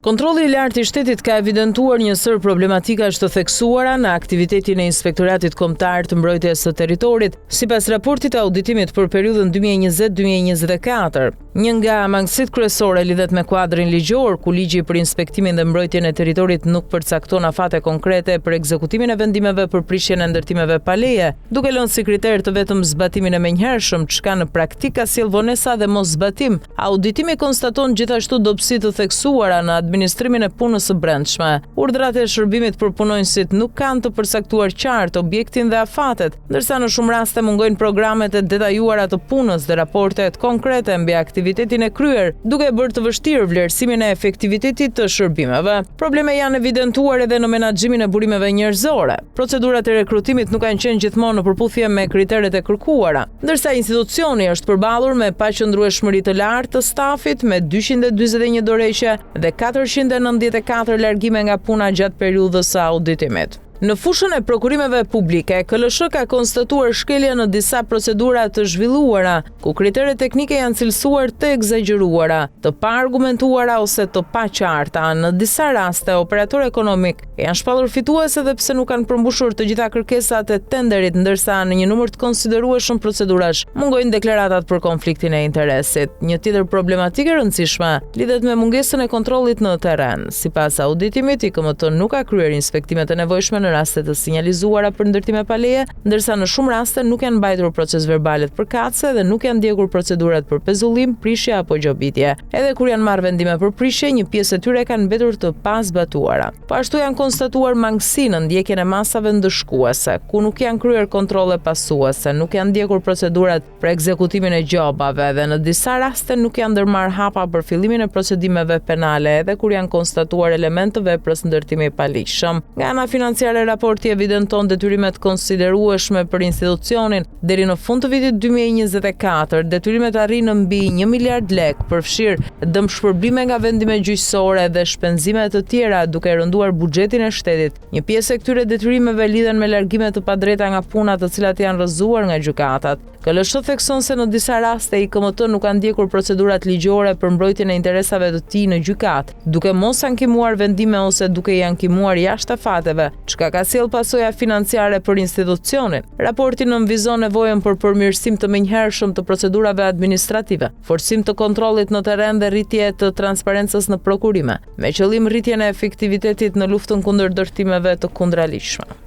Kontrolli I lartë I shtetit ka evidentuar një sër problematikash të theksuara në aktivitetin e Inspektoratit Kombëtar të Mbrojtjes së Territorit, sipas raportit të auditimit për periudhën 2020-2024. Një nga mangësitë kryesore lidhet me kuadrin ligjor, ku ligji për inspektimin dhe mbrojtjen e territorit nuk përcakton afate konkrete për ekzekutimin e vendimeve për prishjen e ndërtimeve pa leje, duke lënë si kriter të vetëm zbatimin e menjëhershëm, çka në praktikë ka sjell vonesa dhe moszbatim. Auditimi konstaton gjithashtu dobësi të theksuara në administrimin e punës së brendshme. Urdhrat e shërbimit për punonjësit nuk kanë të përcaktuar qartë objektin dhe afatet, ndërsa në shumë raste mungojnë programet e detajuara të punës dhe raportet konkrete mbi aktivitetin e kryer, duke bërë të vështirë vlerësimin e efektivitetit të shërbimeve. Probleme janë evidentuar edhe në menaxhimin e burimeve njerëzore. Procedurat e rekrutimit nuk kanë qenë gjithmonë në përputhje me kriteret e kërkuara, ndërsa institucioni është përballur me paqëndrueshmëri të lartë të stafit, me 241 dorëheqje dhe 494 largime nga puna gjatë periudhës së auditimit. Në fushën e prokurimeve publike, KLSH ka konstatuar shkelje në disa procedura të zhvilluara, ku kriteret teknike janë cilësuar të egzageruara, të pa argumentuara ose të pa qarta. Në disa raste, operator ekonomik janë shpallur fituese dhe pse nuk kanë përmbushur të gjitha kërkesat e tenderit, ndërsa në një numër të konsiderueshëm procedurash mungojnë deklaratat për konfliktin e interesit. Një tjetër problematikë e rëndësishme lidhet me mungesën e kontrollit në terren. Sipas auditimit, IKMT nuk ka kryer inspektimet e nevojshme në raste të sinjalizuara për ndërtime pa leje, ndërsa në shumë raste nuk janë mbajtur proces verbalet përkatëse dhe nuk janë ndjekur procedurat për pezullim, prishje apo gjobitje. Edhe kur janë marrë vendime për prishje, një pjesë e tyre kanë mbetur të pazbatuara. Po ashtu janë konstatuar mangësi në ndjekjen e masave ndëshkuese, ku nuk janë kryer kontrolle pasuese, nuk janë ndjekur procedurat për ekzekutimin e gjobave dhe në disa raste nuk janë ndërmarrë hapa për fillimin e procedimeve penale, edhe kur janë konstatuar elementë të veprës ndërtimi I paligjshëm. Nga ana financiare, raporti evidenton detyrimet konsiderueshme për institucionin. Deri në fund të vitit 2024, detyrimet arrin në mbi 1 miliard lek, përfshirë dëmshpërblime nga vendime gjyqësore dhe shpenzime të tjera, duke rënduar buxhetin e shtetit. Një pjesë e këtyre detyrimeve lidhen me largime të padrejta nga puna, të cilat janë rrëzuar nga gjykatat. KLSH thekson se në disa raste IKMT nuk ka ndjekur procedurat ligjore për mbrojtjen e interesave të tij në gjykat, duke mos ankimuar vendime ose duke I ankimuar jashtë afateve, çka ka sjell pasoja financiare për institucionin. Raporti nënvizon nevojën për përmirësim të menjëhershëm të procedurave administrative, forcim të kontrollit në terren dhe rritje të transparencës në prokurime, me qëllim rritjen e efektivitetit në luftën kundër ndërtimeve të kundraligjshme.